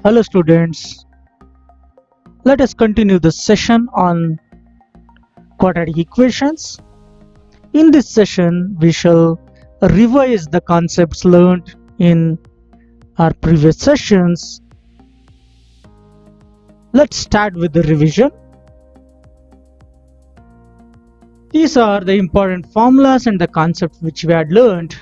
Hello students, let us continue the session on quadratic equations. In this session, we shall revise the concepts learned in our previous sessions. Let's start with the revision. These are the important formulas and the concepts which we had learned.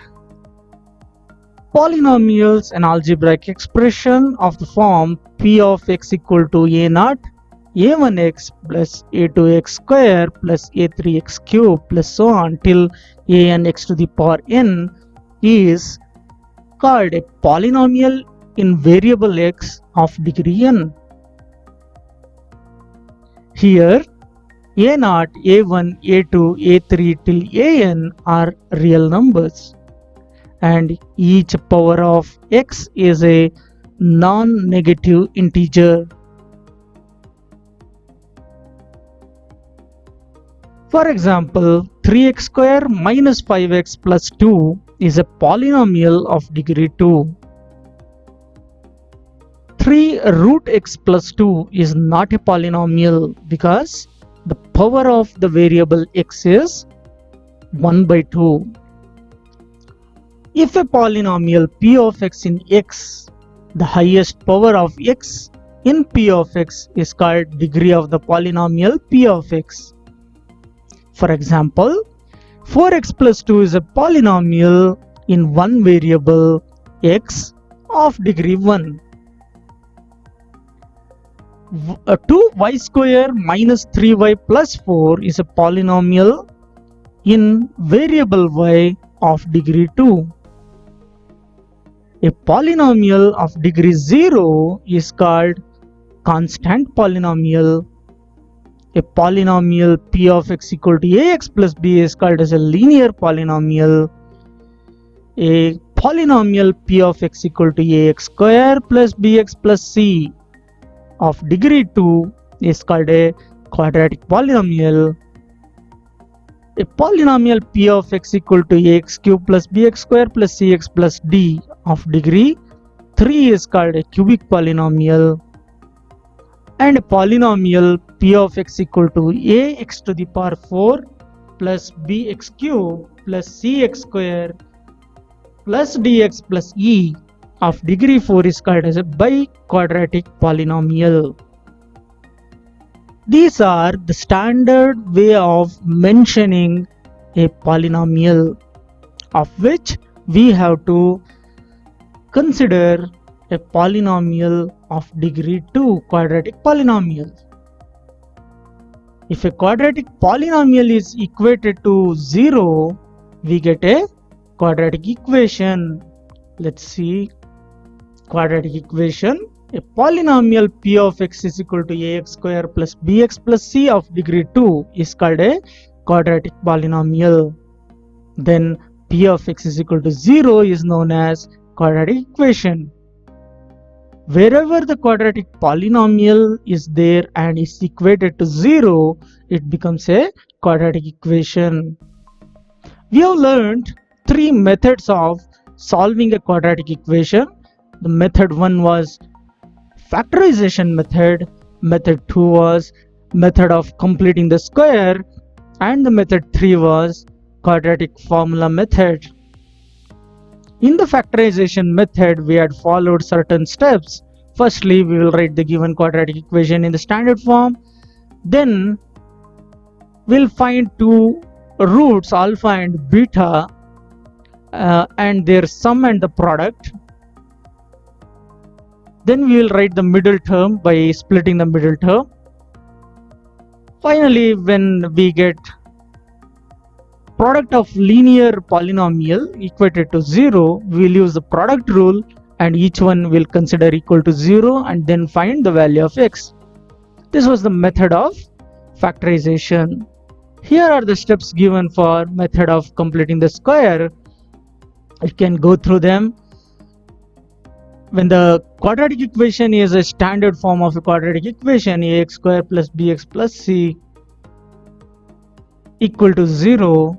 Polynomials, an algebraic expression of the form p of x equal to a naught a1x plus a2x square plus a3x cube plus so on till an x to the power n is called a polynomial in variable x of degree n. Here a0, a1, a2, a3 till an are real numbers, and each power of x is a non-negative integer. For example, 3x square minus 5x plus 2 is a polynomial of degree 2. 3 root x plus 2 is not a polynomial because the power of the variable x is 1 by 2. If a polynomial p of x in x, the highest power of x in p of x is called degree of the polynomial p of x. For example, 4x plus 2 is a polynomial in one variable x of degree 1. 2y square minus 3y plus 4 is a polynomial in variable y of degree 2. A polynomial of degree 0 is called constant polynomial. A polynomial p of x equal to ax plus b is called as a linear polynomial. A polynomial p of x equal to ax square plus bx plus c of degree 2 is called a quadratic polynomial. A polynomial p of x equal to ax cube plus bx square plus cx plus d of degree 3 is called a cubic polynomial. And a polynomial p of x equal to ax to the power 4 plus bx cube plus cx square plus dx plus e of degree 4 is called as a biquadratic polynomial. These are the standard way of mentioning a polynomial, of which we have to consider a polynomial of degree 2, quadratic polynomial. If a quadratic polynomial is equated to 0, we get a quadratic equation. Let's see. Quadratic equation. A polynomial p of x is equal to ax square plus bx plus c of degree 2 is called a quadratic polynomial. Then p of x is equal to 0 is known as quadratic equation. Wherever the quadratic polynomial is there and is equated to 0, it becomes a quadratic equation. We have learned three methods of solving a quadratic equation. The method 1 was factorization method, method 2 was method of completing the square, and the method 3 was quadratic formula method. In the factorization method, we had followed certain steps. Firstly, we will write the given quadratic equation in the standard form. Then we'll find two roots alpha and beta and their sum and the product. Then we will write the middle term by splitting the middle term. Finally, when we get product of linear polynomial equated to 0, we will use the product rule and each one will consider equal to 0 and then find the value of x. This was the method of factorization. Here are the steps given for method of completing the square. You can go through them. When the quadratic equation is a standard form of a quadratic equation, ax square plus bx plus c equal to 0,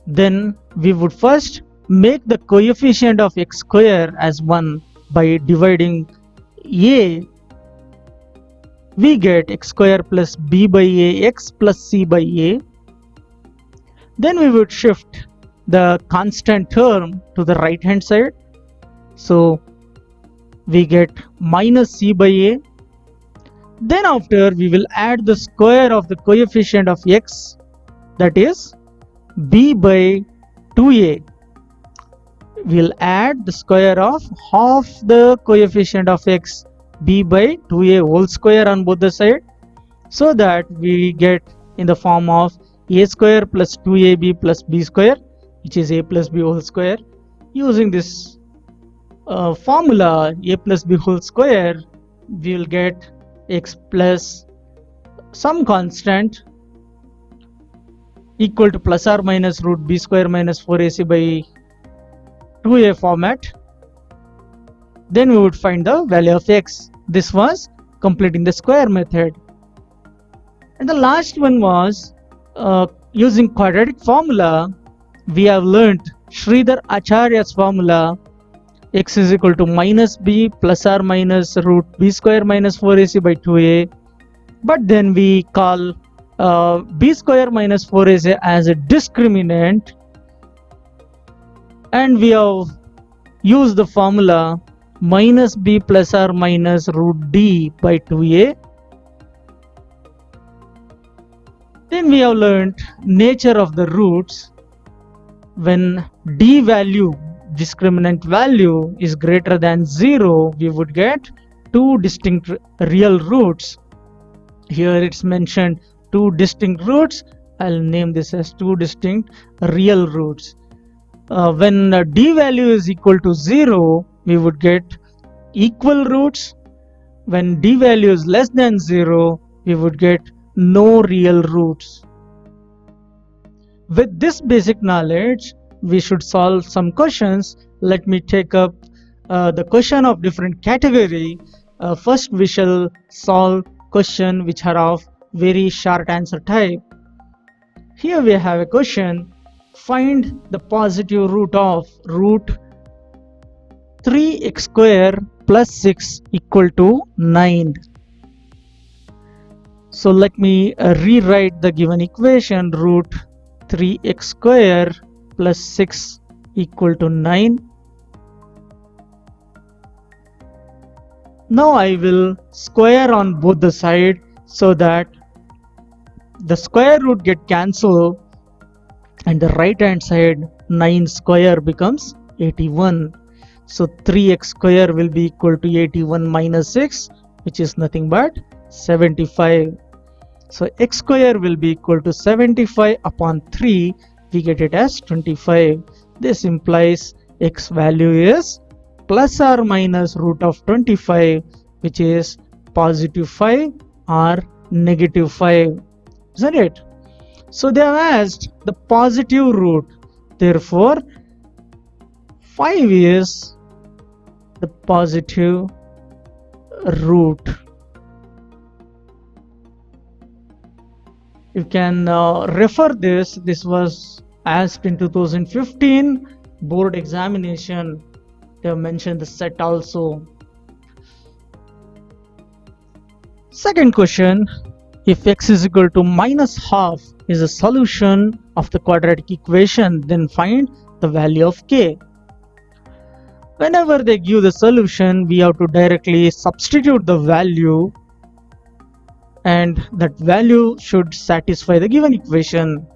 then we would first make the coefficient of x square as 1 by dividing a, we get x square plus b by a x plus c by a. Then we would shift the constant term to the right hand side. So we get minus c by a. Then after we will add the square of the coefficient of x, that is b by 2a. We'll add the square of half the coefficient of x, b by 2a whole square on both the sides, so that we get in the form of a square plus 2ab plus b square, which is a plus b whole square. Using this formula a plus b whole square, we will get x plus some constant equal to plus or minus root b square minus 4ac by 2a format. Then we would find the value of x. This was completing the square method. And the last one was using quadratic formula. We have learnt Sridhar Acharya's formula, x is equal to minus b plus or minus root b square minus 4ac by 2a. But then we call b square minus 4ac as a discriminant, and we have used the formula minus b plus or minus root d by 2a. Then we have learned nature of the roots. When d value, discriminant value, is greater than 0, we would get two distinct real roots. Here it's mentioned two distinct roots. I'll name this as two distinct real roots. When d value is equal to 0, we would get equal roots. When d value is less than 0, we would get no real roots. With this basic knowledge, we should solve some questions. Let me take up the question of different category. First, we shall solve question which are of very short answer type. Here we have a question. Find the positive root of root 3x square plus 6 equal to 9. So let me rewrite the given equation. Root 3x square plus 6 equal to 9. Now I will square on both the sides so that the square root get cancelled, and the right hand side 9 square becomes 81. So 3x square will be equal to 81 minus 6, which is nothing but 75. So x square will be equal to 75 upon 3. We get it as 25. This implies x value is plus or minus root of 25, which is positive 5 or negative 5. Isn't it? So they have asked the positive root. Therefore, 5 is the positive root. You can refer this. This was asked in 2015 board examination. They have mentioned the set also. Second question. If x is equal to minus half is a solution of the quadratic equation, then find the value of k. Whenever they give the solution, we have to directly substitute the value, and that value should satisfy the given equation.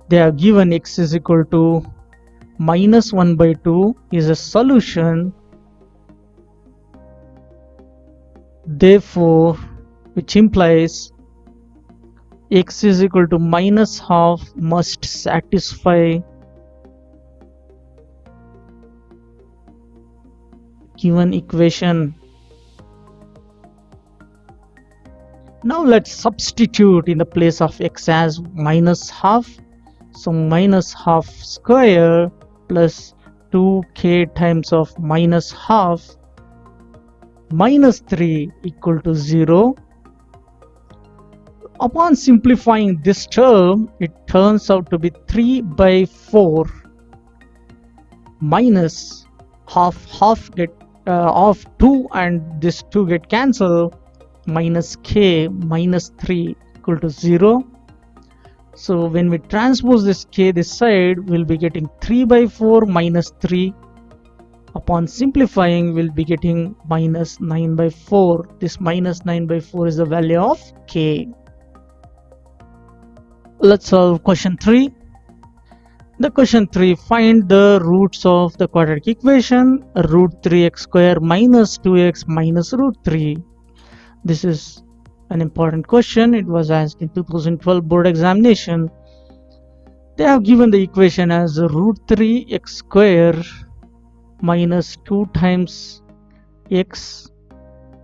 They have given x is equal to minus 1 by 2 is a solution. Therefore, which implies x is equal to minus half must satisfy given equation. Now let's substitute in the place of x as minus half. So minus half square plus 2k times of minus half minus 3 equal to 0. Upon simplifying this term, it turns out to be 3 by 4 minus half get of 2 and this 2 get cancelled, minus k minus 3 equal to 0. So when we transpose this k this side, we'll be getting 3 by 4 minus 3. Upon simplifying, we'll be getting minus 9 by 4. This minus 9 by 4 is the value of k. Let's solve question 3. The question 3, find the roots of the quadratic equation root 3x square minus 2x minus root 3. This is an important question. It was asked in 2012 board examination. They have given the equation as root 3x square minus 2 times x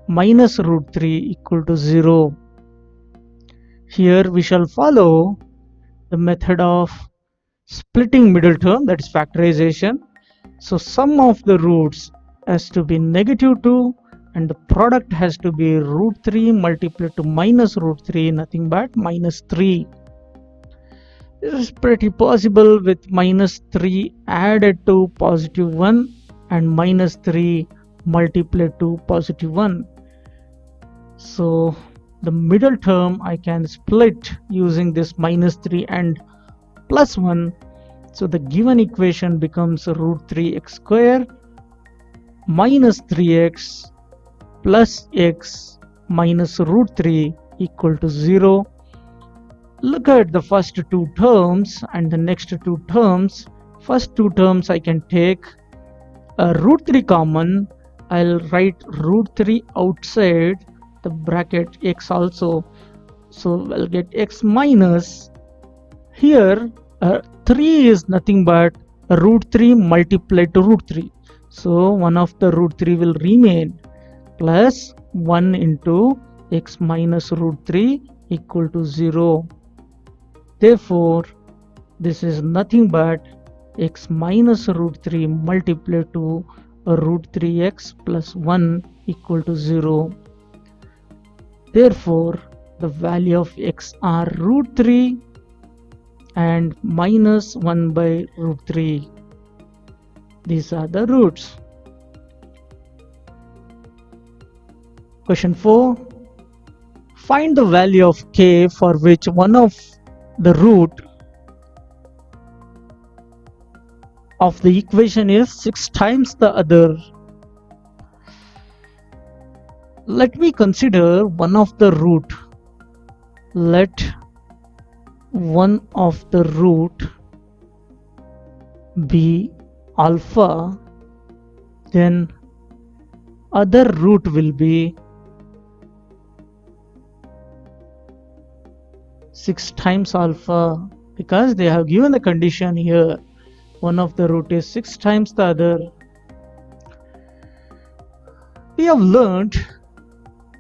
minus root 3 equal to 0. Here we shall follow the method of splitting middle term, that is factorization. So sum of the roots has to be negative 2 and the product has to be root 3 multiplied to minus root 3, nothing but minus 3. This is pretty possible with minus 3 added to positive 1 and minus 3 multiplied to positive 1. So the middle term I can split using this minus 3 and plus 1. So the given equation becomes root 3x square minus 3x plus x minus root 3 equal to 0. Look at the first two terms and the next two terms. First two terms I can take root 3 common. I'll write root 3 outside the bracket x also. So I'll get x minus. Here 3 is nothing but root 3 multiplied to root 3. So one of the root 3 will remain plus 1 into x minus root 3 equal to 0. Therefore, this is nothing but x minus root 3 multiplied to root 3x plus 1 equal to 0. Therefore, the value of x are root 3 and minus 1 by root 3. These are the roots. Question 4. Find the value of k for which one of the root of the equation is 6 times the other. Let me consider one of the root. Let one of the root be alpha, then other root will be 6 times alpha, because they have given the condition here. One of the root is 6 times the other. We have learned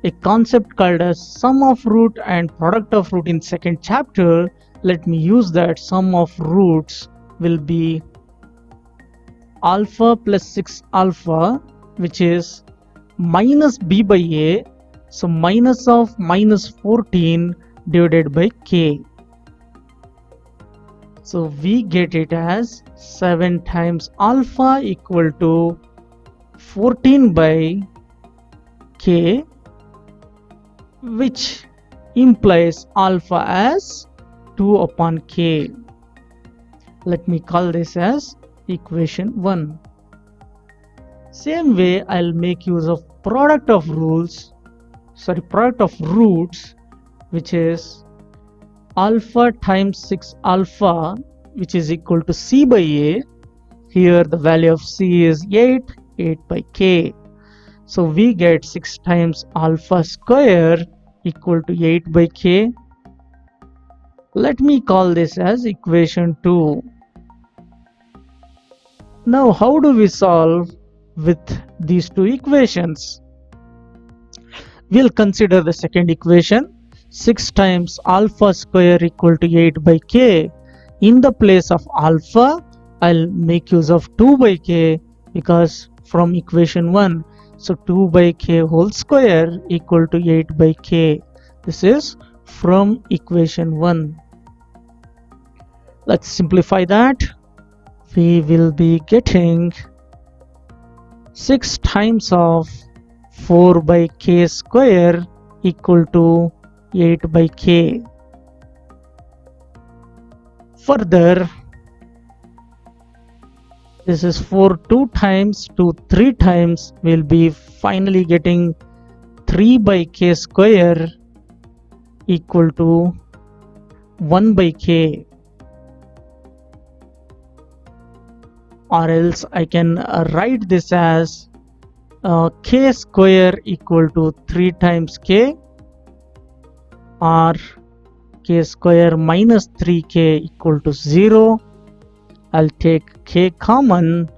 a concept called as sum of root and product of root in second chapter. Let me use that. Sum of roots will be alpha plus 6 alpha, which is minus b by a. So minus of minus 14 divided by k. So we get it as 7 times alpha equal to 14 by k, which implies alpha as 2 upon k. Let me call this as equation 1. Same way, I'll make use of product of roots, which is alpha times 6 alpha, which is equal to c by a. Here the value of c is 8 by k. So we get 6 times alpha square equal to 8 by k. Let me call this as equation 2. Now how do we solve with these two equations? We'll consider the second equation. 6 times alpha square equal to 8 by k. In the place of alpha, I'll make use of 2 by k, because from equation 1, so 2 by k whole square equal to 8 by k. This is from equation 1. Let's simplify that. We will be getting 6 times of 4 by k square equal to 8 by k. Further, this is 4 2 times to 3 times, we'll be finally getting 3 by k square equal to 1 by k. Or else I can write this as k square equal to 3 times k, or k square minus 3k equal to 0. I'll take k common,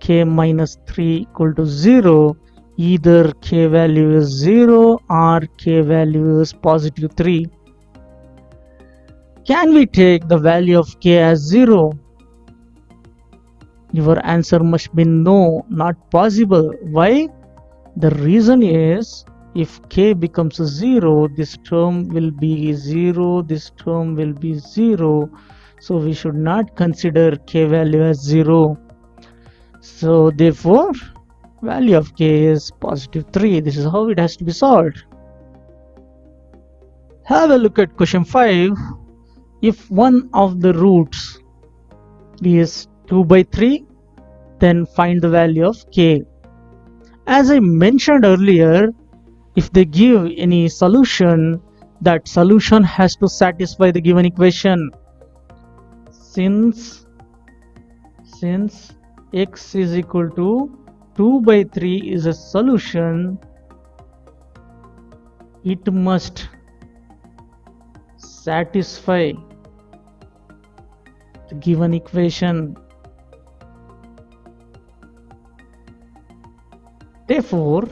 k minus 3 equal to 0. Either k value is 0 or k value is positive 3. Can we take the value of k as 0? Your answer must be no, not possible. Why? The reason is, if k becomes 0, this term will be 0, this term will be 0. So we should not consider k value as 0. So therefore, value of k is positive 3. This is how it has to be solved. Have a look at question 5. If one of the roots is 2 by 3, then find the value of k. As I mentioned earlier, if they give any solution, that solution has to satisfy the given equation. Since x is equal to 2 by 3 is a solution, it must satisfy the given equation. Therefore,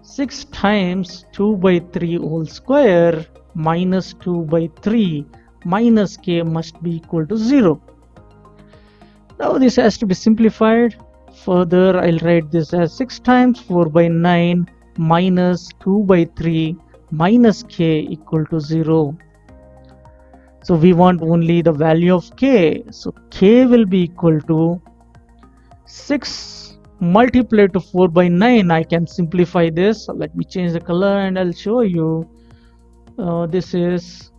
6 times 2 by 3 whole square minus 2 by 3 minus k must be equal to 0. Now this has to be simplified. Further, I'll write this as 6 times 4 by 9 minus 2 by 3 minus k equal to 0. So we want only the value of k. So k will be equal to 6 multiplied to 4 by 9. I can simplify this. Let me change the color and I'll show you. This is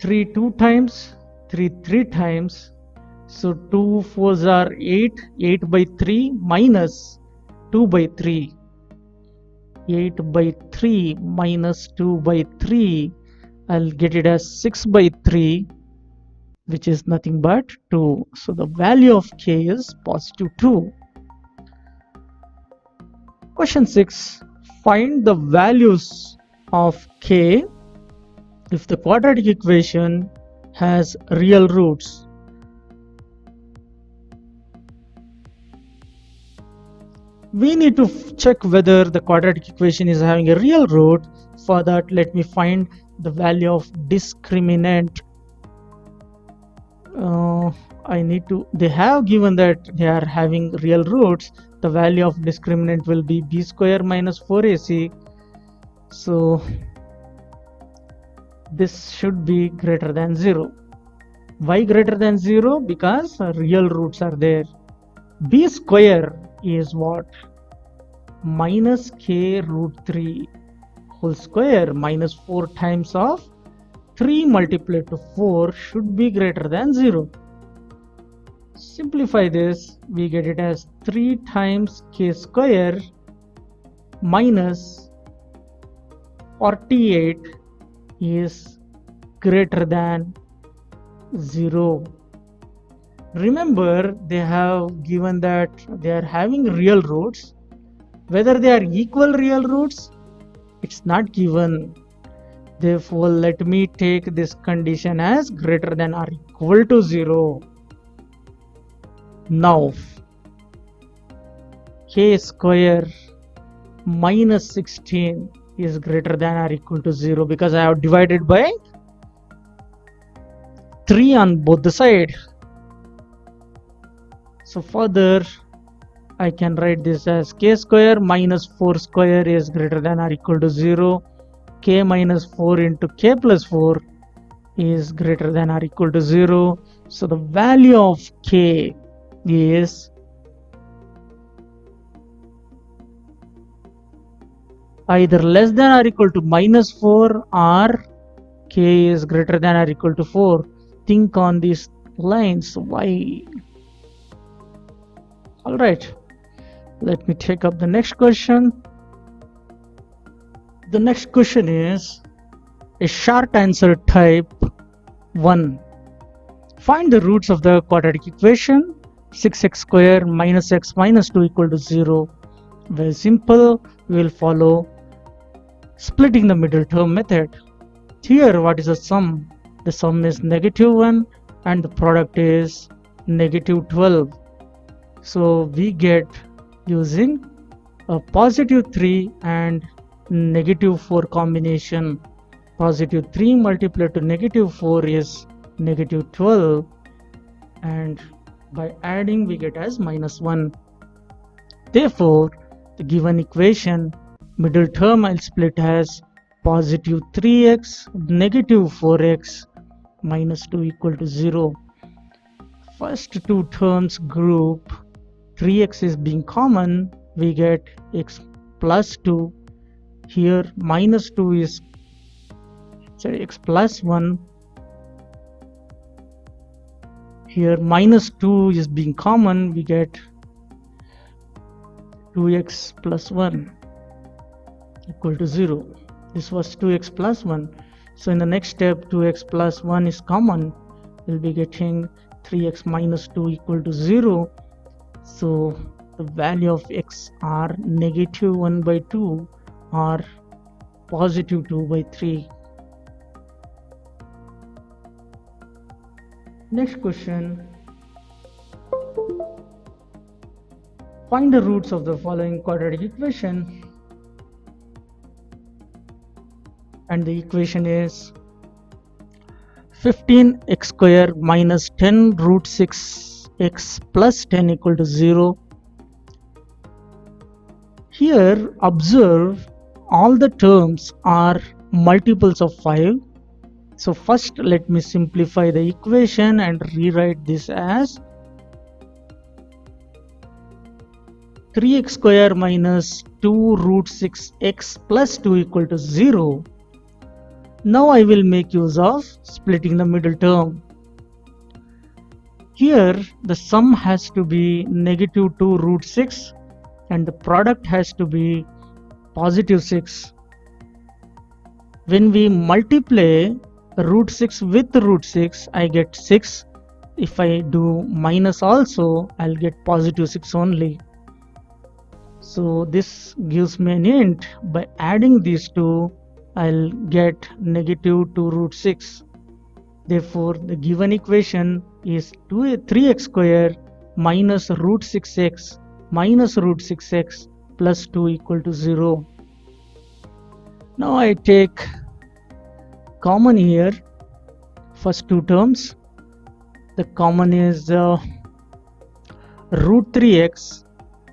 3 2 times, 3 3 times. So 2 4s are 8, 8 by 3 minus 2 by 3. 8 by 3 minus 2 by 3. I'll get it as 6 by 3, which is nothing but 2. So the value of k is positive 2. Question 6. Find the values of k if the quadratic equation has real roots. We need to check whether the quadratic equation is having a real root. For that, let me find the value of discriminant. They have given that they are having real roots. The value of discriminant will be b square minus 4ac. So this should be greater than 0. Why greater than 0? Because real roots are there. B square is what? Minus k root 3 whole square minus 4 times of 3 multiplied to 4 should be greater than 0. Simplify this, we get it as 3 times k square minus 48 is greater than 0. Remember, they have given that they are having real roots. Whether they are equal real roots, it's not given. Therefore, let me take this condition as greater than or equal to 0. Now, k square minus 16 is greater than or equal to 0 because I have divided by 3 on both the side. So further, I can write this as k square minus 4 square is greater than or equal to 0. K minus 4 into k plus 4 is greater than or equal to 0. So the value of k is either less than or equal to -4 or k is greater than or equal to 4. Think on these lines. Why? Alright, let me take up the next question. The next question is a short answer type 1. Find the roots of the quadratic equation 6x square minus x minus 2 equal to 0. Very simple. We will follow splitting the middle term method. Here, what is the sum? The sum is -1 and the product is -12. So we get using a +3 and -4 combination. +3 multiplied to -4 is -12, and by adding we get as -1. Therefore, the given equation middle term I'll split as +3x -4x minus 2 equal to 0. First two terms group, 3x is being common, we get x plus 2. Here -2 is, x plus 1. Here -2 is being common, we get 2x plus 1 equal to 0. This was 2x plus 1. So in the next step, 2x plus 1 is common. We'll be getting 3x minus 2 equal to 0. So the value of x are -1 by 2 or +2 by 3. Next question. Find the roots of the following quadratic equation. And the equation is 15x square minus 10 root 6x plus 10 equal to 0. Here observe all the terms are multiples of 5. So first let me simplify the equation and rewrite this as 3x square minus 2 root 6x plus 2 equal to 0. Now I will make use of splitting the middle term. Here the sum has to be -2 root 6 and the product has to be +6. When we multiply root 6 with root 6, I get 6. If I do minus also, I'll get +6 only. So this gives me an int. By adding these two, I'll get -2 root 6. Therefore, the given equation is 3x square minus root 6x minus root 6x plus 2 equal to 0. Now I take common here, first two terms. The common is root 3x.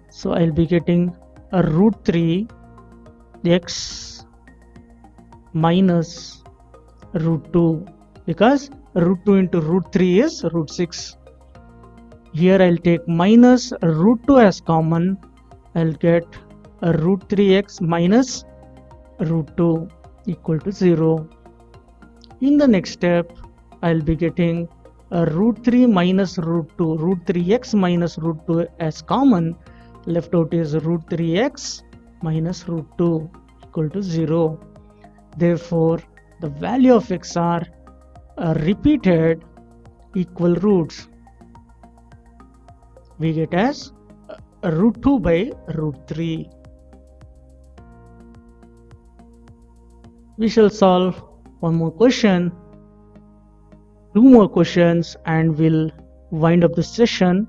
So I'll be getting a root 3x minus root 2, because root 2 into root 3 is root 6. Here I'll take minus root 2 as common. I'll get a root 3x minus root 2 equal to 0. In the next step, I'll be getting a root 3 minus root 2, root 3x minus root 2 as common. Left out is root 3x minus root 2 equal to 0. Therefore, the value of x are repeated equal roots. We get as root 2 by root 3. We shall solve one more question, two more questions, and we'll wind up the session,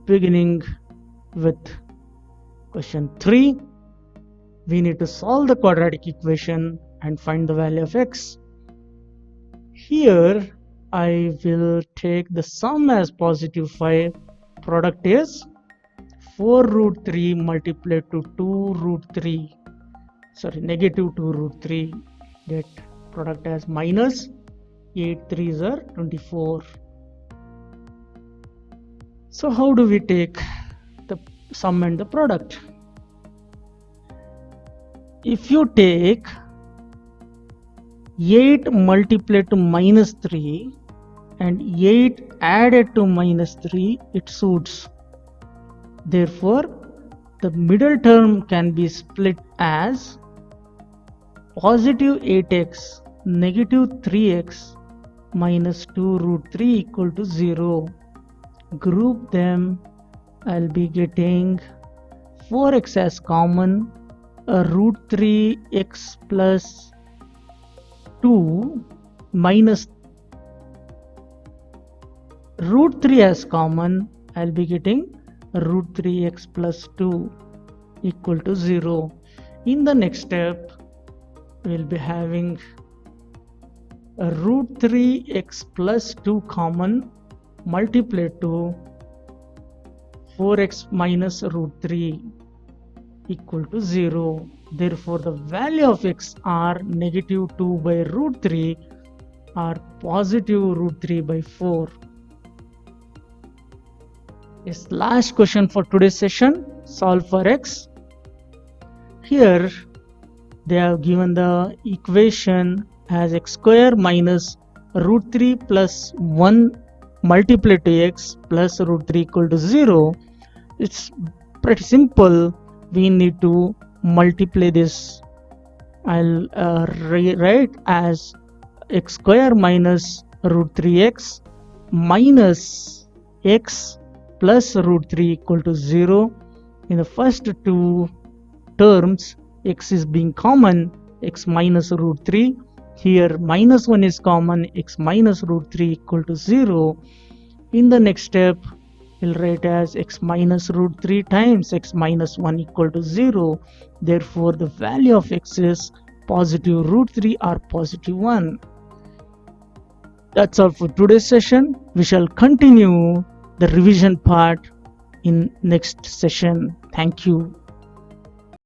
beginning with question 3. We need to solve the quadratic equation and find the value of x. Here I will take the sum as +5. Product is 4 root 3 multiplied to 2 root 3. Sorry, -2 root 3. Get product as minus 8 3s are 24. So how do we take the sum and the product? If you take 8 multiplied to minus 3 and 8 added to minus 3, it suits. Therefore, the middle term can be split as positive 8x, negative 3x minus 2 root 3 equal to 0. Group them, I'll be getting 4x as common, root 3x plus 2 minus root 3 as common, I'll be getting root 3x plus 2 equal to 0. In the next step, we'll be having a root 3x plus 2 common multiplied to 4x minus root 3 equal to 0. Therefore, the value of x are negative 2 by root 3 or positive root 3 by 4. Yes, last question for today's session, solve for x. Here they have given the equation as x square minus root 3 plus 1 multiplied to x plus root 3 equal to 0. It's pretty simple. We need to multiply this. I'll write as x square minus root 3x minus x plus root 3 equal to 0. In the first two terms, x is being common, x minus root 3. Here minus 1 is common, x minus root 3 equal to 0. In the next step, we'll write as x minus root 3 times x minus 1 equal to 0. Therefore, the value of x is positive root 3 or positive 1. That's all for today's session. We shall continue the revision part in next session. Thank you.